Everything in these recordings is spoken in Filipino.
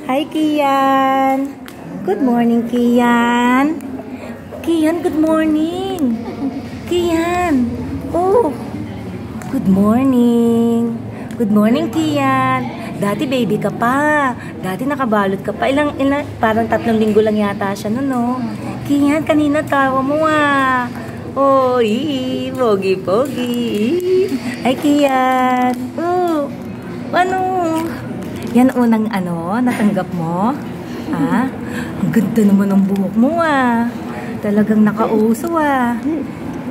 Hi, Kian. Good morning, Kian. Kian, good morning. Kian. Oh, good morning. Good morning, Kian. Dati baby ka pa. Dati nakabalot ka pa. Parang 3 linggo lang yata siya nun, no? Kian, kanina tawa mo ah. Oh, pogi-pogi. Ay, Kian. Oh, ano? Yan unang natanggap mo? Ha? Ang ganda naman ng buhok mo ah. Talagang nakauso ah.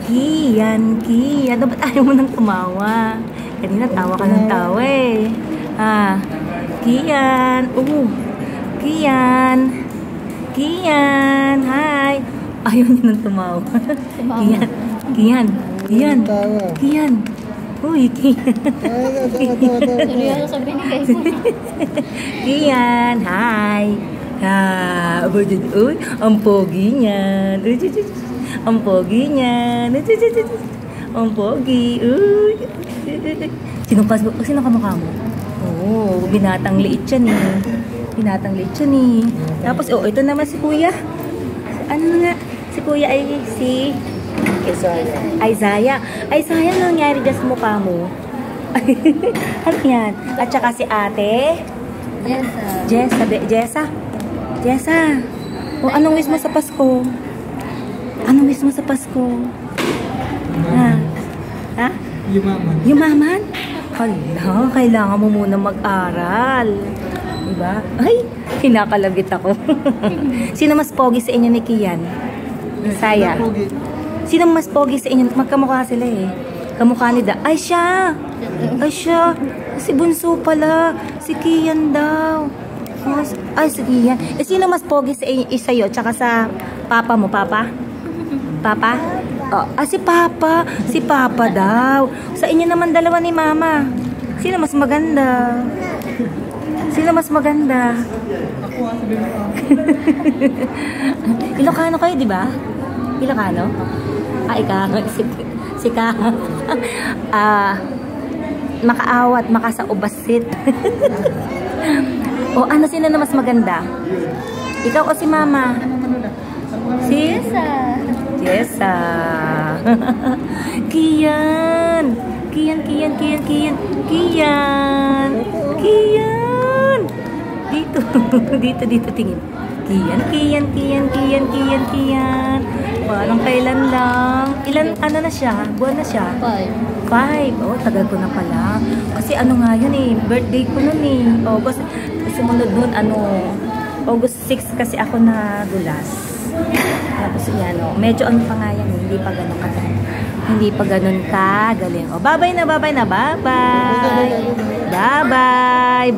Kian. Ba't ayaw mo nang tumawa? Kanina tawa ka ng tawa eh. Ah, Kian. Kian. Hi. Ayaw niya nang tumawa. Kian. Uy, Kian. Kian, hi. Uy, ang pogi niyan. Ang pogi niyan. Ang pogi. Uy. Sino kamukha mo? Oh, binatang liit yan eh. Tapos, ito naman si Kuya. Ano nga? Si Kuya ay si Isaiah. Isaiah, ano nangyari dyan sa mukha mo? Ano yan? At saka si ate? Jessa. O, anong wish mo sa Pasko? Ha? Yumaman? Hala, kailangan mo muna mag-aral. Diba? Ay, kinakalabit ako. Sino mas pogi sa inyo ni Kian? Saya. Sino mas pogi sa inyo? Magkamukha sila eh. Kamukha ni Ay, siya. Si Bunso pala. Si Kian daw. Ay, si Kian. Sino mas pogi sa inyo? Sa'yo, tsaka sa papa mo, Papa? Si Papa. Si Papa daw. Sa inyo naman dalawa ni Mama. Sino mas maganda? Ilocano kayo, di ba? Ilocano? Ikaw. Si Ka. Makaawat, makasaubasit. O, sino na mas maganda? Ikaw o si Mama? Si Jessa. Kian. Dito tingin. Kian. Parang kailan lang. Ano na siya? Buwan na siya? 5. Oh, tagal ko na pala. Kasi nga yun eh, birthday ko nun eh. August. Sumunod nun, August 6 kasi ako nadulas. Tapos yan, medyo pa nga yan, hindi pa ganun kagaling. Bye-bye na. Bye-bye.